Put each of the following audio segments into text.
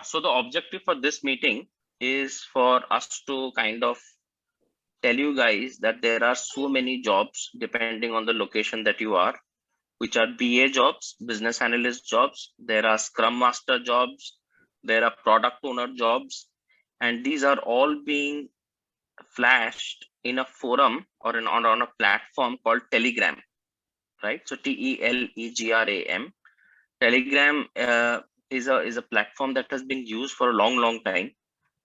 So the objective for this meeting is for us to kind of tell you guys that there are so many jobs depending on the location that you are, which are BA jobs, business analyst jobs. There are Scrum Master jobs. There are product owner jobs. And these are all being flashed in a forum or on a platform called Telegram, right? So Telegram. Telegram is a platform that has been used for a long time,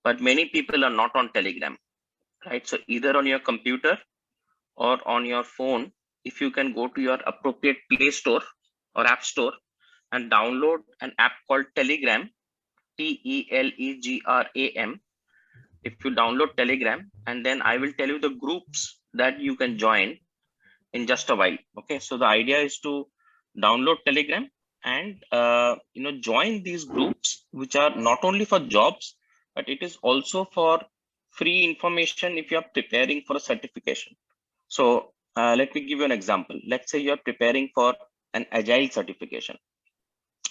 but many people are not on Telegram, right? So either on your computer or on your phone, if you can go to your appropriate Play Store or App Store and download an app called Telegram, Telegram. If you download Telegram, and then I will tell you the groups that you can join in just a while. Okay, so the idea is to download Telegram and join these groups, which are not only for jobs, but it is also for free information if you are preparing for a certification. So let me give you an example. Let's say you are preparing for an agile certification.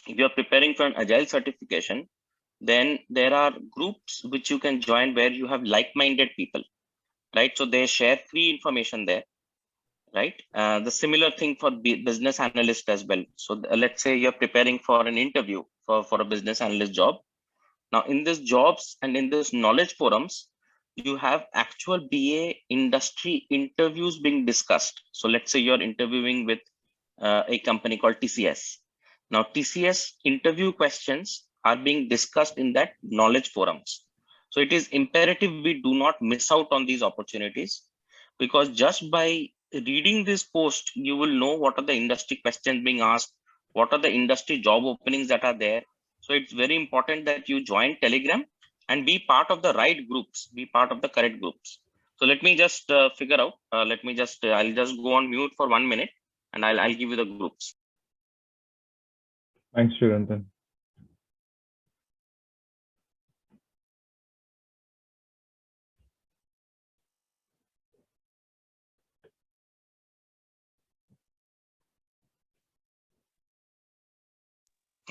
If you are preparing for an agile certification, then there are groups which you can join where you have like-minded people, right? So they share free information there, right? The similar thing for business analyst as well. So let's say you're preparing for an interview for a business analyst job. Now in these jobs and in this knowledge forums, you have actual BA industry interviews being discussed. So let's say you're interviewing with a company called TCS. Now TCS interview questions are being discussed in that knowledge forums. So it is imperative we do not miss out on these opportunities, because just by reading this post, you will know what are the industry questions being asked, what are the industry job openings that are there. So it's very important that you join Telegram and be part of the right groups, be part of the correct groups. So let me just figure out, I'll just go on mute for 1 minute and I'll give you the groups. Thanks, Chirantan.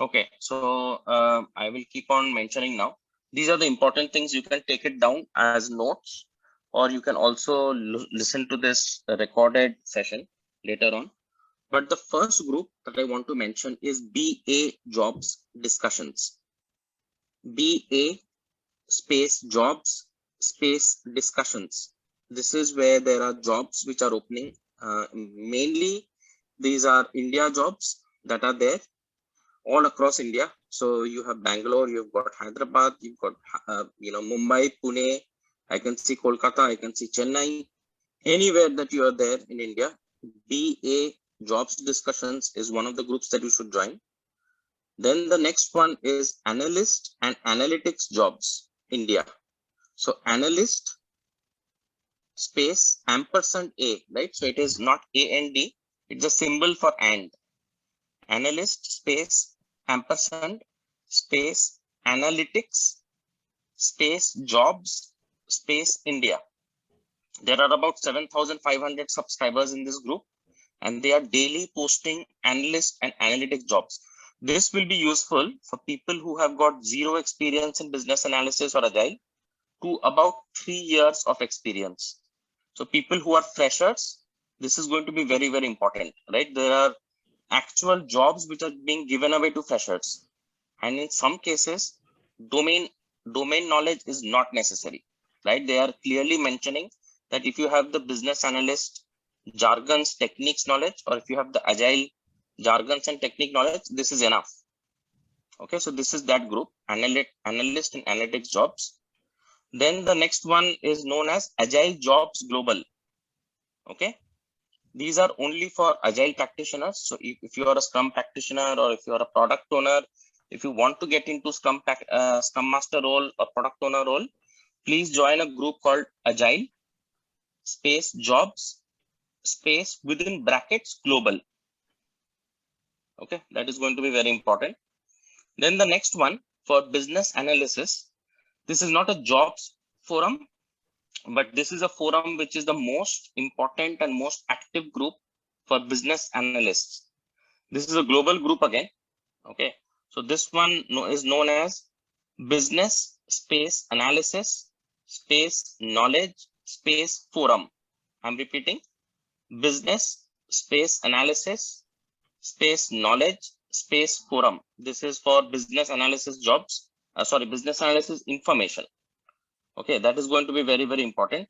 Okay, so I will keep on mentioning now. These are the important things. You can take it down as notes, or you can also listen to this recorded session later on. But the first group that I want to mention is BA jobs discussions. BA space jobs space discussions. This is where there are jobs which are opening. Mainly, these are India jobs that are there all across India. So you have Bangalore, you've got Hyderabad, you've got Mumbai, Pune. I can see Kolkata, I can see Chennai. Anywhere that you are there in India, BA jobs discussions is one of the groups that you should join. Then the next one is analyst and analytics jobs India. So analyst space ampersand A, right? So it is not AND, it's a symbol for and. Analyst space ampersand space analytics space jobs space India. There are about 7,500 subscribers in this group, and they are daily posting analyst and analytics jobs. This will be useful for people who have got zero experience in business analysis or agile to about 3 years of experience. So people who are freshers, this is going to be very, very important, right? There are actual jobs which are being given away to freshers, and in some cases domain knowledge is not necessary, right? They are clearly mentioning that if you have the business analyst jargons techniques knowledge, or if you have the agile jargons and technique knowledge, this is enough. Okay, so this is that group, analyst and analytics jobs. Then the next one is known as Agile Jobs Global. Okay, these are only for agile practitioners. So if you are a Scrum practitioner, or if you are a product owner, if you want to get into Scrum Master role or product owner role, please join a group called Agile space jobs space within brackets global. Okay, that is going to be very important. Then the next one for business analysis, this is not a jobs forum, but this is a forum which is the most important and most active group for business analysts. This is a global group again. Okay, so this one is known as business space analysis space knowledge space forum. I'm repeating, business space analysis space knowledge space forum. This is for business analysis jobs. Sorry, business analysis information. Okay, that is going to be very, very important.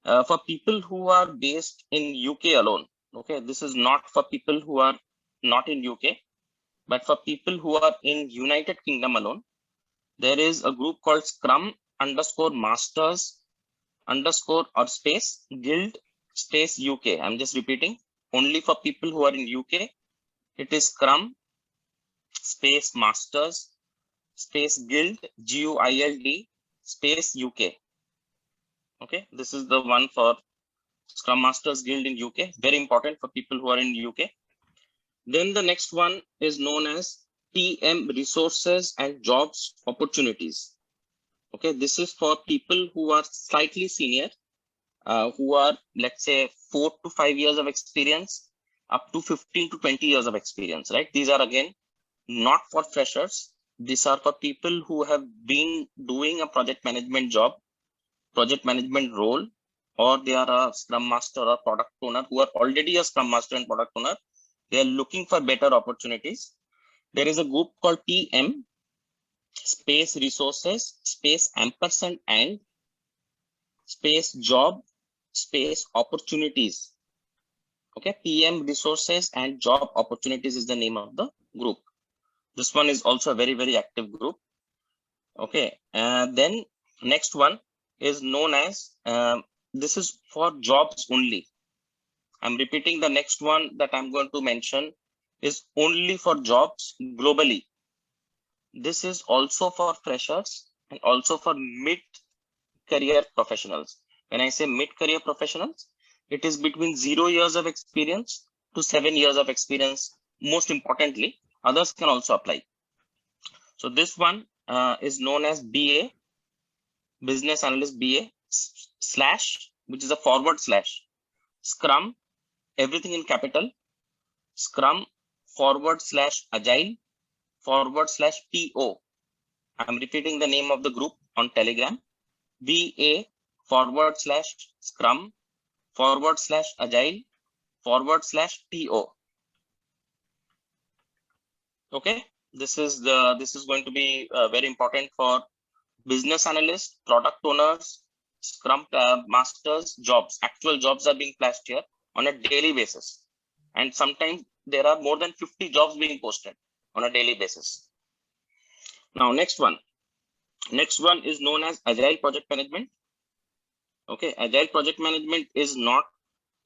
For people who are based in UK alone. Okay, this is not for people who are not in UK, but for people who are in United Kingdom alone. There is a group called Scrum _Masters _ or space Guild space UK. I'm just repeating, only for people who are in UK. It is Scrum space Masters space Guild GUILD space UK. Okay, this is the one for Scrum Masters Guild in UK. Very important for people who are in UK. Then the next one is known as PM Resources and Jobs Opportunities. Okay, this is for people who are slightly senior, who are, let's say, 4 to 5 years of experience, up to 15 to 20 years of experience, right? These are again not for freshers. These are for people who have been doing a project management job, project management role, or they are a Scrum Master or product owner who are already a Scrum Master and product owner. They are looking for better opportunities. There is a group called PM space resources space ampersand and space job space opportunities. Okay, PM Resources and Job Opportunities is the name of the group. This one is also a very, very active group. Okay, then next one is known as, this is for jobs only. I'm repeating, the next one that I'm going to mention is only for jobs globally. This is also for freshers and also for mid-career professionals. When I say mid-career professionals, it is between 0 years of experience to 7 years of experience. Most importantly, others can also apply. So this one is known as BA, Business Analyst BA / which is a / Scrum, everything in capital, Scrum / Agile / PO. I'm repeating the name of the group on Telegram. BA / Scrum / Agile / PO. Okay, this is going to be very important for business analysts, product owners, Scrum masters jobs. Actual jobs are being flashed here on a daily basis, and sometimes there are more than 50 jobs being posted on a daily basis. Now next one is known as Agile Project Management. Okay, Agile Project Management is not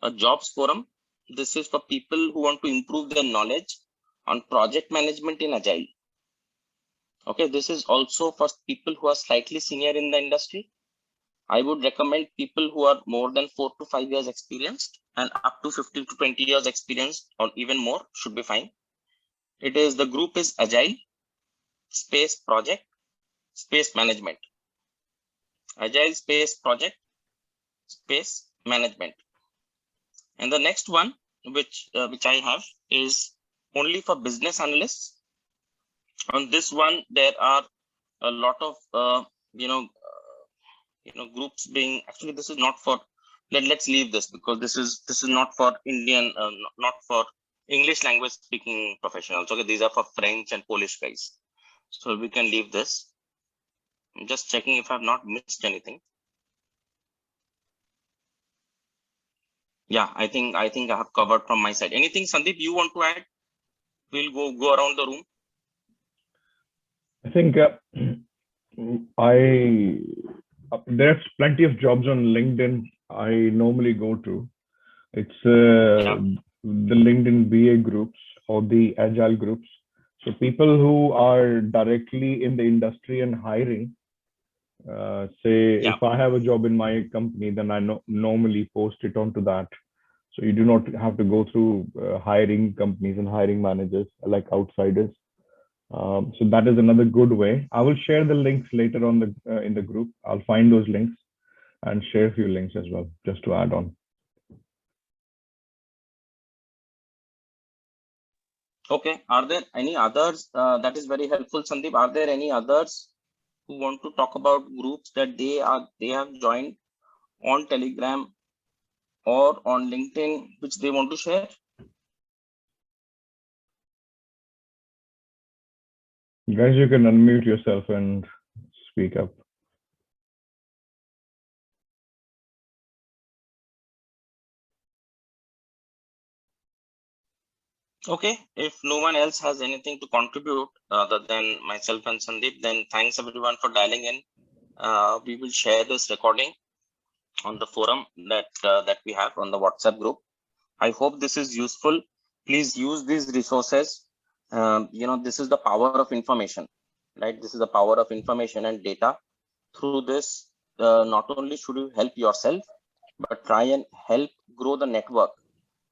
a jobs forum. This is for people who want to improve their knowledge on project management in Agile. Okay, this is also for people who are slightly senior in the industry. I would recommend people who are more than 4 to 5 years experienced and up to 15 to 20 years experienced or even more should be fine. It is, the group is Agile space project space management. Agile space project space management. And the next one, which I have, is only for business analysts. On this one, there are a lot of groups being, actually this is not for, let's leave this, because this is not for Indian, not for English language speaking professionals. Okay, these are for French and Polish guys, so we can leave this. I'm just checking if I've not missed anything. Yeah, I think I have covered from my side. Anything, Sandeep, you want to add? We'll go around the room. I think there's plenty of jobs on LinkedIn I normally go to. It's the LinkedIn BA groups or the Agile groups. So people who are directly in the industry and hiring, if I have a job in my company, then I normally post it onto that. So you do not have to go through hiring companies and hiring managers like outsiders. So that is another good way. I will share the links later on in the group. I'll find those links and share a few links as well, just to add on. Okay, are there any others? That is very helpful, Sandeep. Are there any others who want to talk about groups that they have joined on Telegram or on LinkedIn, which they want to share? Guys, you can unmute yourself and speak up. Okay, if no one else has anything to contribute other than myself and Sandeep, then thanks everyone for dialing in. We will share this recording on the forum that we have on the WhatsApp group. I hope this is useful. Please use these resources. This is the power of information, right? This is the power of information and data. Through this, not only should you help yourself, but try and help grow the network.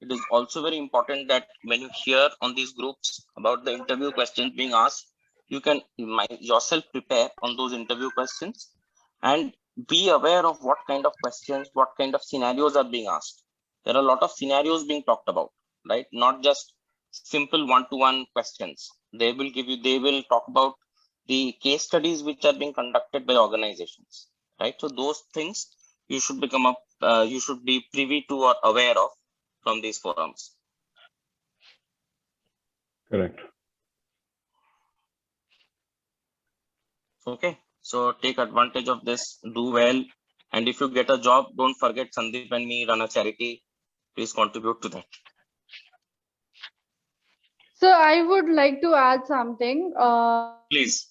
It is also very important that when you hear on these groups about the interview questions being asked, you can yourself prepare on those interview questions and be aware of what kind of questions, what kind of scenarios are being asked. There are a lot of scenarios being talked about, right? Not just simple one-to-one questions. They will talk about the case studies which are being conducted by organizations, right? So those things you should you should be privy to or aware of from these forums. Correct. Okay, so take advantage of this, do well, and if you get a job, don't forget Sandeep and me run a charity. Please contribute to that. So I would like to add something. Please.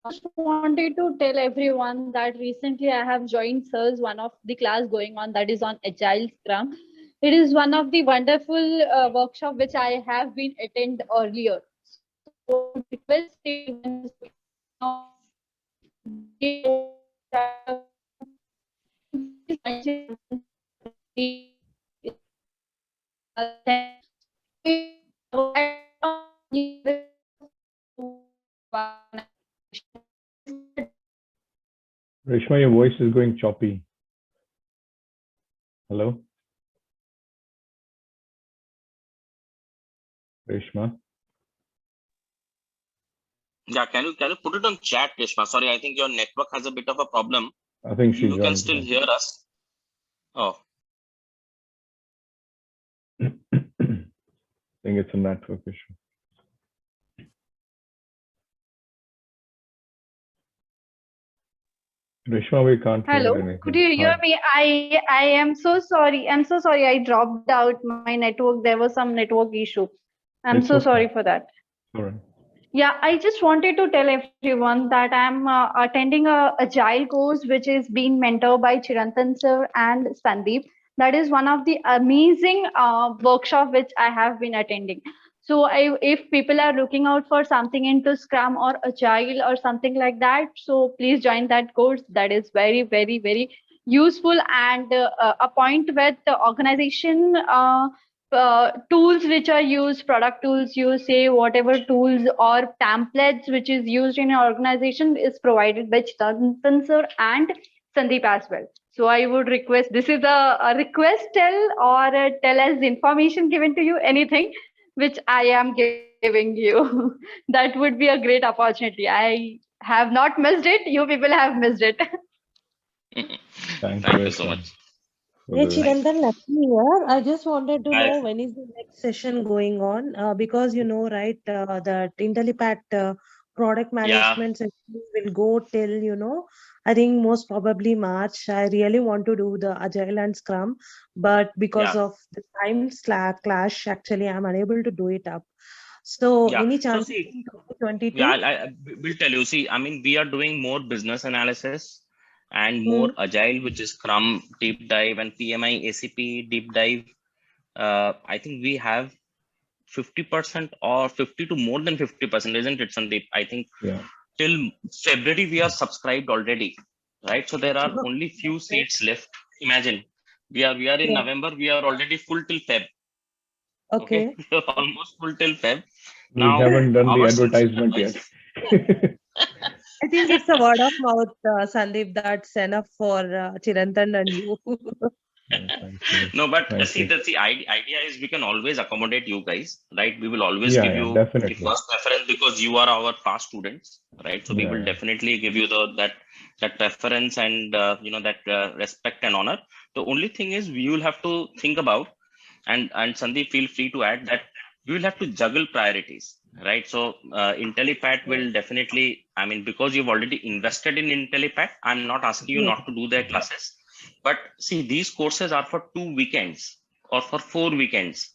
I just wanted to tell everyone that recently I have joined SIR's one of the class going on that is on Agile Scrum. It is one of the wonderful workshop which I have been attend earlier. So request Reshma, your voice is going choppy. Hello? Reshma? Yeah, can you put it on chat, Reshma? Sorry, I think your network has a bit of a problem. I think she You can joined. still hear us. Oh. I think it's a network issue. Reshma, we can't Hello, hear anything. could you hear Hi. me? I am so sorry. I'm so sorry. I dropped out my network. There was some network issue. I'm It's so okay. sorry for that. All right. Yeah, I just wanted to tell everyone that I'm attending a Agile course which is being mentored by Chirantan sir and Sandeep. That is one of the amazing workshop which I have been attending. So if people are looking out for something into Scrum or Agile or something like that, so please join that course. That is very, very, very useful and a point with the organization tools which are used, product tools you say, whatever tools or templates which is used in an organization is provided by Chirantan sir and Sandeep as well. So I would request, this is a request tell or tell as information given to you, anything which I am giving you. That would be a great opportunity. I have not missed it. You people have missed it. Thank you so much. Hey, Chirantan, Lakshmi here. I just wanted to Hi. know when is the next session going on? Because you know, right, that Intellipaat product management session will go till, I think most probably March. I really want to do the Agile and Scrum, but because of the time clash, actually, I'm unable to do it up. So, any chance in 2022? Yeah, I will tell you. See, I mean, we are doing more business analysis and more agile, which is Scrum deep dive and PMI ACP deep dive. I think we have 50% or 50 to more than 50%, isn't it, Sandeep? I think till February we are subscribed already, right? So there are only few seats left. Imagine we are in November. We are already full till Feb. Okay, we are almost full till Feb. We haven't done the advertisement yet. I think it's a word of mouth, Sandeep, that's enough for Chirantan and you. No, but Thank see, you. the idea is we can always accommodate you guys, right? We will always Yeah, give yeah, you the definitely. first preference because you are our past students, right? So we Yeah, will yeah. definitely give you that preference and that respect and honor. The only thing is we will have to think about, and Sandeep, feel free to add that we will have to juggle priorities, right? So IntelliPat will definitely, I mean, because you've already invested in IntelliPat, I'm not asking you Yes. not to do their classes. But see, these courses are for 2 weekends or for 4 weekends.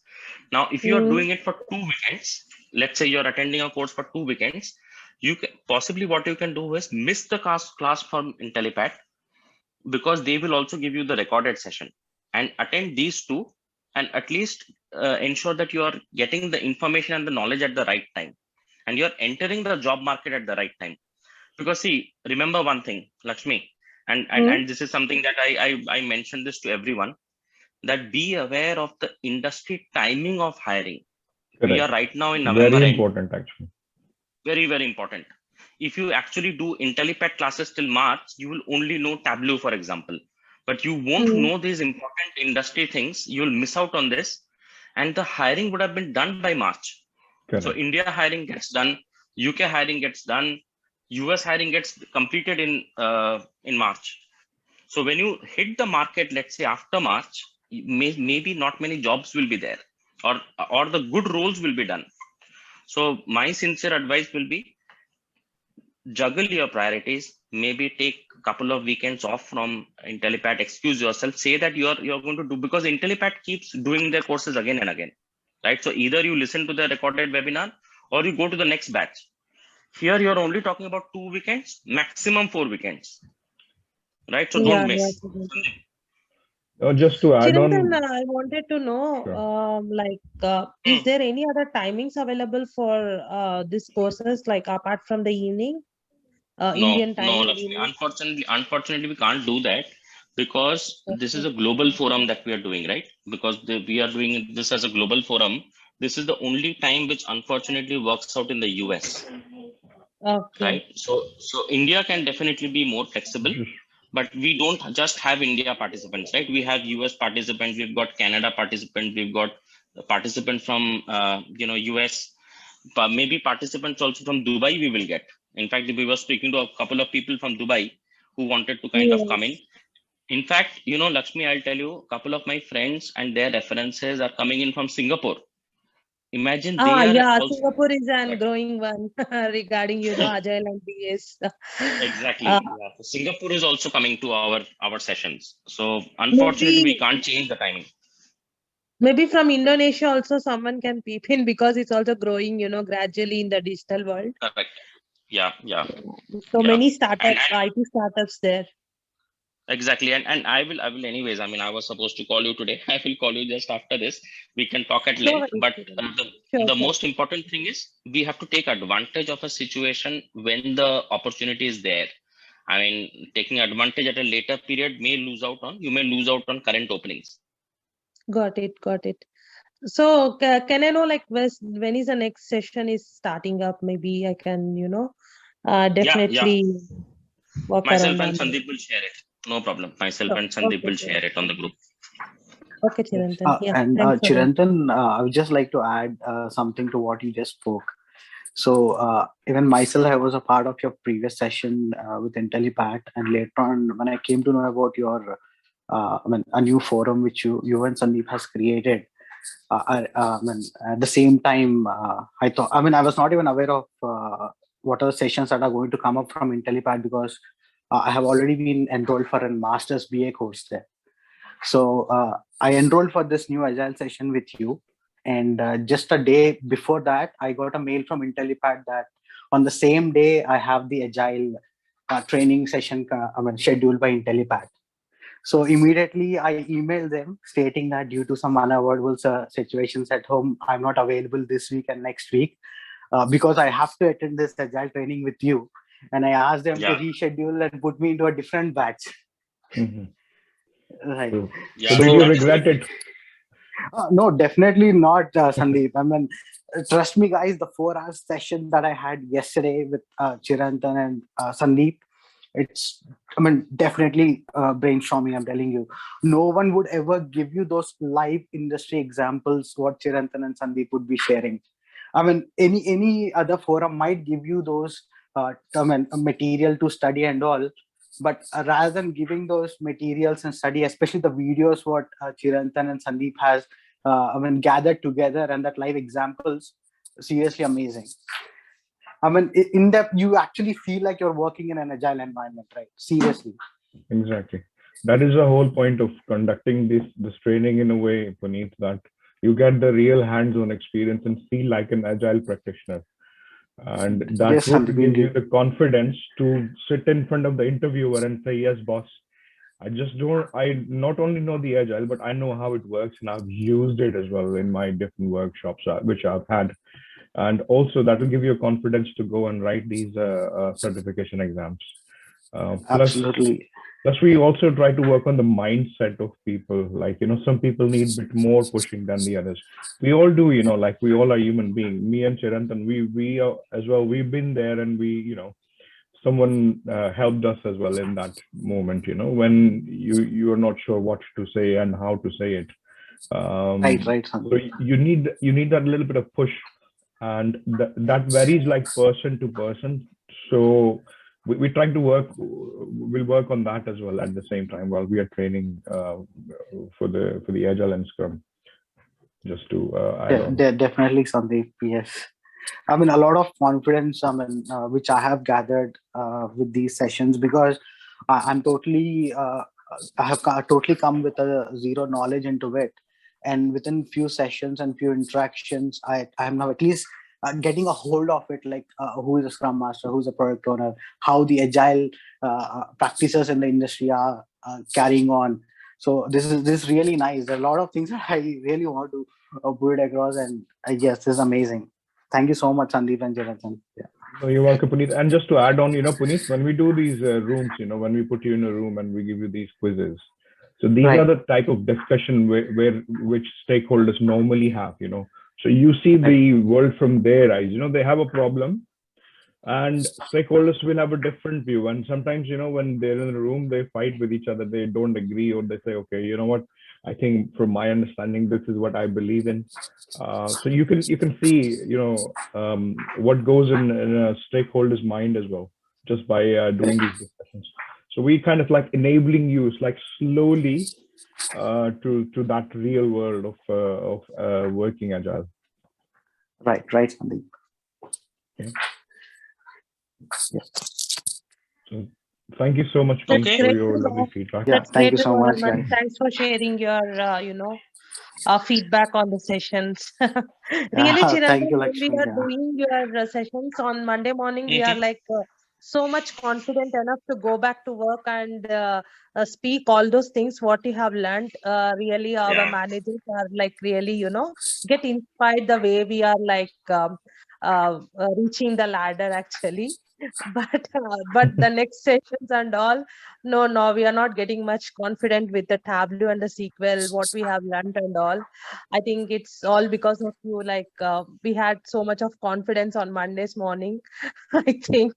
Now, if you are doing it for 2 weekends, let's say you're attending a course for 2 weekends, you can possibly, what you can do is miss the class from IntelliPat, because they will also give you the recorded session, and attend these two, and at least ensure that you are getting the information and the knowledge at the right time, and you're entering the job market at the right time. Because see, remember one thing, Lakshmi, and this is something that I mentioned this to everyone, that be aware of the industry timing of hiring. We are Correct. right now in November Very end. important, actually. Very, very important. If you actually do IntelliPat classes till March, you will only know Tableau, for example, but you won't know these important industry things. You'll miss out on this, and the hiring would have been done by March. So Correct. India hiring gets done, UK hiring gets done, US hiring gets completed in March. So when you hit the market, let's say after March, maybe not many jobs will be there, or the good roles will be done. So my sincere advice will be, juggle your priorities. Maybe take a couple of weekends off from IntelliPat. Excuse yourself. Say that you're going to do, because IntelliPat keeps doing their courses again and again, right? So either you listen to the recorded webinar or you go to the next batch. Here you're only talking about 2 weekends, maximum 4 weekends, right? So don't miss. Just to add Chirantan, on, I wanted to know, is Hmm. there any other timings available for these courses, like apart from the evening, Indian No, time Lakshmi. evening? Unfortunately, we can't do that, because this is a global forum that we are doing, right? Because we are doing this as a global forum. This is the only time which unfortunately works out in the US, Okay. right? So India can definitely be more flexible, but we don't just have India participants, right? We have US participants, we've got Canada participants, we've got participants from US, maybe participants also from Dubai we will get. In fact, we were speaking to a couple of people from Dubai who wanted to kind of come in. Yes. In fact, Lakshmi, I'll tell you, a couple of my friends and their references are coming in from Singapore. Imagine they are Yeah, also Singapore is an growing one regarding, Agile and DS. exactly. Uh, Yeah. So Singapore is also coming to our sessions. So unfortunately, we maybe can't change the timing. maybe from Indonesia also someone can peep in, because it's also growing, gradually in the digital world. Correct. Yeah. So Yeah. many And startups, IT startups there. exactly. And I will anyways. I mean, I was supposed to call you today. I will call you just after this. We can talk at Sure, length. But sure, the sure. most important thing is we have to take advantage of a situation when the opportunity is there. I mean, taking advantage at a later period you may lose out on current openings. Got it. So can I know, like, when is the next session is starting up? Maybe I can, Yeah. definitely walk Myself around and on that. Sandeep will share it. No problem. Myself Sure. and Sandeep Okay, will sure. share it on the group. Okay, Chirantan. Yeah, And thanks a lot. Chirantan, I would just like to add something to what you just spoke. So even myself, I was a part of your previous session with IntelliPat, and later on, when I came to know about your, a new forum which you and Sandeep has created, at the same time, I was not even aware of what are the sessions that are going to come up from IntelliPat, because I have already been enrolled for a master's BA course there. So I enrolled for this new Agile session with you. And just a day before that, I got a mail from IntelliPat that on the same day, I have the Agile training session scheduled by IntelliPat. So immediately I emailed them stating that due to some unavoidable situations at home, I'm not available this week and next week because I have to attend this Agile training with you. And I asked them to reschedule and put me into a different batch. Right. So did you regret it? No, definitely not, Sandeep. I mean, trust me, guys, the 4 hours session that I had yesterday with Chirantan and Sandeep, it's, I mean, definitely brainstorming. I'm telling you, no one would ever give you those live industry examples what Chirantan and Sandeep would be sharing. I mean, any other forum might give you those material to study and all, but rather than giving those materials and study, especially the videos what Chirantan and Sandeep has gathered together, and that live examples, seriously amazing. I mean, in depth, you actually feel like you're working in an agile environment, right? Seriously. Exactly. That is the whole point of conducting this training in a way, Puneet, that you get the real hands-on experience and feel like an agile practitioner. And that Yes, would Sandeep, give you indeed. the confidence to sit in front of the interviewer and say, yes, boss, I not only know the agile, but I know how it works, and I've used it as well in my different workshops, which I've had. And also that will give you confidence to go and write these certification exams. Absolutely. Plus, we also try to work on the mindset of people. Like, some people need a bit more pushing than the others. We all do, like we all are human beings. Me and Chirantan, we are as well. We've been there, and someone helped us as well in that moment. When you are not sure what to say and how to say it. Right. So you need that little bit of push, and that varies like person to person. So we're trying to we'll work on that as well at the same time while we are training for the Agile and Scrum. Just to add on. Definitely, Sandeep. Yes. I mean, a lot of confidence, which I have gathered with these sessions, because I have totally come with a zero knowledge into it. And within few sessions and few interactions, I'm now at least getting a hold of it, like who is a Scrum Master, who's a product owner, how the agile practices in the industry are carrying on. So this is really nice. There are a lot of things that I really want to put it across, and yes, this is amazing. Thank you so much, Sandeep and Jonathan. Yeah. No, you're welcome, Puneet. And just to add on, Puneet, when we do these rooms, when we put you in a room and we give you these quizzes, so these are the type of discussion which stakeholders normally have, So you see the world from their eyes. They have a problem, and stakeholders will have a different view. And sometimes, when they're in a room, they fight with each other. They don't agree, or they say, okay, you know what? I think from my understanding, this is what I believe in. So you can see, what goes in a stakeholder's mind as well, just by doing these discussions. So we kind of like enabling you, like slowly to that real world of working agile. Right, Sandeep. Yeah. So thank you so much for your lovely feedback. Yeah, thank you so much, guys. Thanks for sharing your, feedback on the sessions. Really, Chirantan, thank you, when Lakshmi. we are doing your sessions on Monday morning, we are like so much confident enough to go back to work and speak all those things what you have learned. Really, our managers are like really, get inspired the way we are like reaching the ladder actually. But the next sessions and all, no, we are not getting much confident with the Tableau and the SQL, what we have learned and all. I think it's all because of you. Like we had so much of confidence on Monday's morning. I think.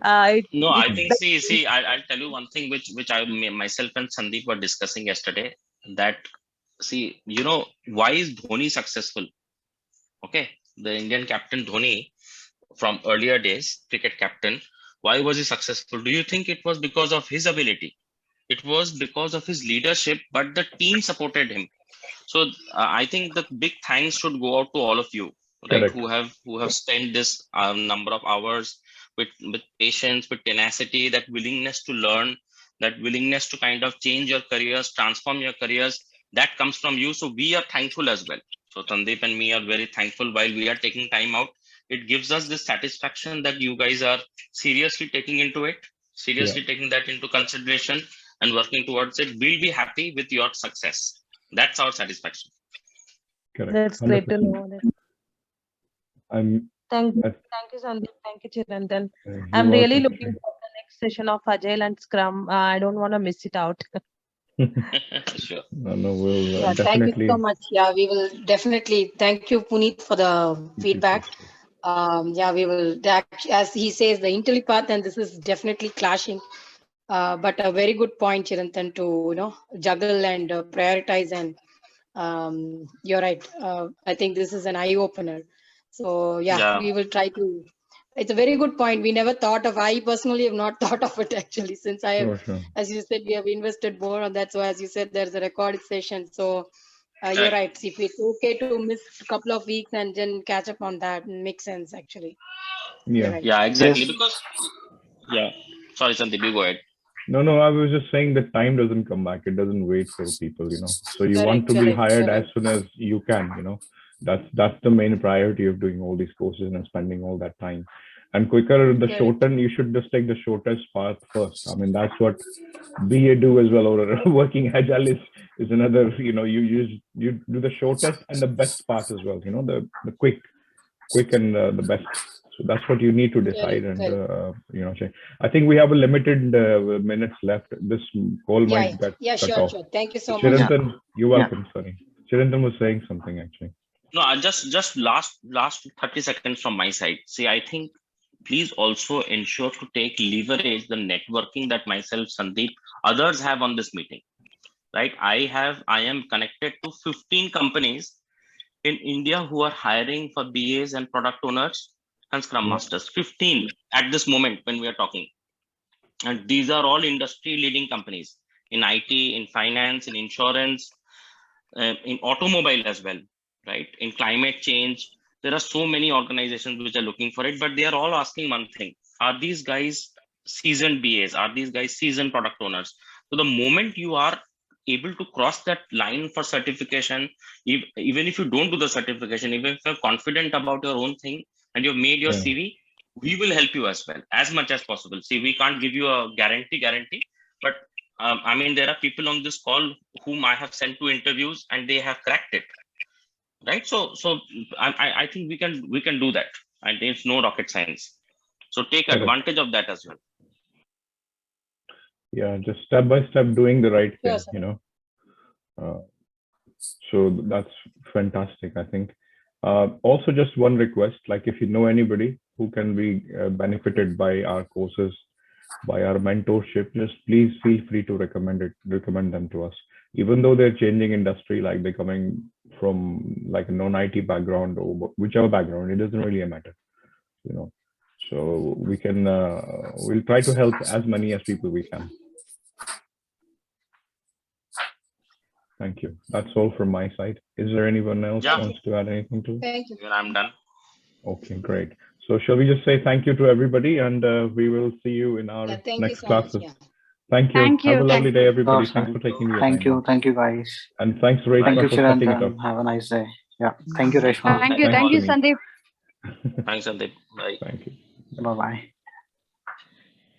I think see, I'll tell you one thing which I myself and Sandeep were discussing yesterday. That see, why is Dhoni successful? Okay, the Indian captain Dhoni from earlier days, cricket captain. Why was he successful? Do you think it was because of his ability? It was because of his leadership, but the team supported him. So I think the big thanks should go out to all of you, right? Who have spent this number of hours with patience, with tenacity, that willingness to learn, that willingness to kind of change your careers, transform your careers. That comes from you. So we are thankful as well. So Sandeep and me are very thankful while we are taking time out. It gives us this satisfaction that you guys are seriously taking into it, seriously taking that into consideration and working towards it. We'll be happy with your success. That's our satisfaction. Correct. That's 100%. Great to know. Thank you, Sandeep. Thank you, Chirantan. I'm really looking for the next session of Agile and Scrum. I don't want to miss it out. Sure. No, we'll definitely. Thank you so much. Yeah, we will definitely. Thank you, Puneet, for the feedback. Yeah, we will, as he says, the IntelliPath, and this is definitely clashing. But a very good point, Chirantan, to juggle and prioritize. And you're right. I think this is an eye opener. So yeah, we will try to. It's a very good point. We never thought of. I personally have not thought of it actually, since I have, Sure. as you said, we have invested more on that. So as you said, there's a recorded session. So you're right. If it's okay to miss a couple of weeks and then catch up on that, makes sense actually. Yeah. Right. Yeah, exactly. Yes. Because sorry, Sandeep, you go ahead. No, I was just saying that time doesn't come back. It doesn't wait for people, So you want to be Correct, hired as correct. soon as you can, That's the main priority of doing all these courses and spending all that time. And quicker, the Correct. shorten, you should just take the shortest path first. I mean, that's what BA do as well, or working agile is another, you do the shortest and the best path as well, the quick and the best. So that's what you need to decide. Correct. I think we have a limited minutes left. This call might get cut sure, off. sure. Thank you so much. Chirantan, you're welcome. Sorry, Chirantan was saying something actually. No, I just last 30 seconds from my side. See, I think please also ensure to take leverage the networking that myself, Sandeep, others have on this meeting. Right? I am connected to 15 companies in India who are hiring for BAs and product owners and Scrum Masters. 15 at this moment when we are talking. And these are all industry leading companies in IT, in finance, in insurance, in automobile as well, right? In climate change. There are so many organizations which are looking for it, but they are all asking one thing. Are these guys seasoned BAs? Are these guys seasoned product owners? So the moment you are able to cross that line for certification, even if you don't do the certification, even if you're confident about your own thing and you've made your CV, we will help you as well, as much as possible. See, we can't give you a guarantee, but I mean, there are people on this call whom I have sent to interviews and they have cracked it, right? So I think we can do that, and it's no rocket science. So take advantage of that as well. Yeah, just step by step doing the right thing, so that's fantastic, I think. Also, just one request, like if you know anybody who can be benefited by our courses, by our mentorship, just please feel free to recommend them to us. Even though they're changing industry, like they're coming from like a non-IT background or whichever background, it doesn't really matter, So we can, we'll try to help as many as people we can. Thank you. That's all from my side. Is there anyone else who wants to add anything to it? Thank you. I'm done. Okay, great. So shall we just say thank you to everybody, and we will see you in our next classes. Thank you. Have a lovely day, everybody. Thanks for taking your time. Thank you, guys. And thanks, Reshma, thank you, for setting it up. Have a nice day. Yeah. Thank you, Reshma. Thank you, Sandeep. Thanks, Sandeep. Bye. Thank you. Bye-bye.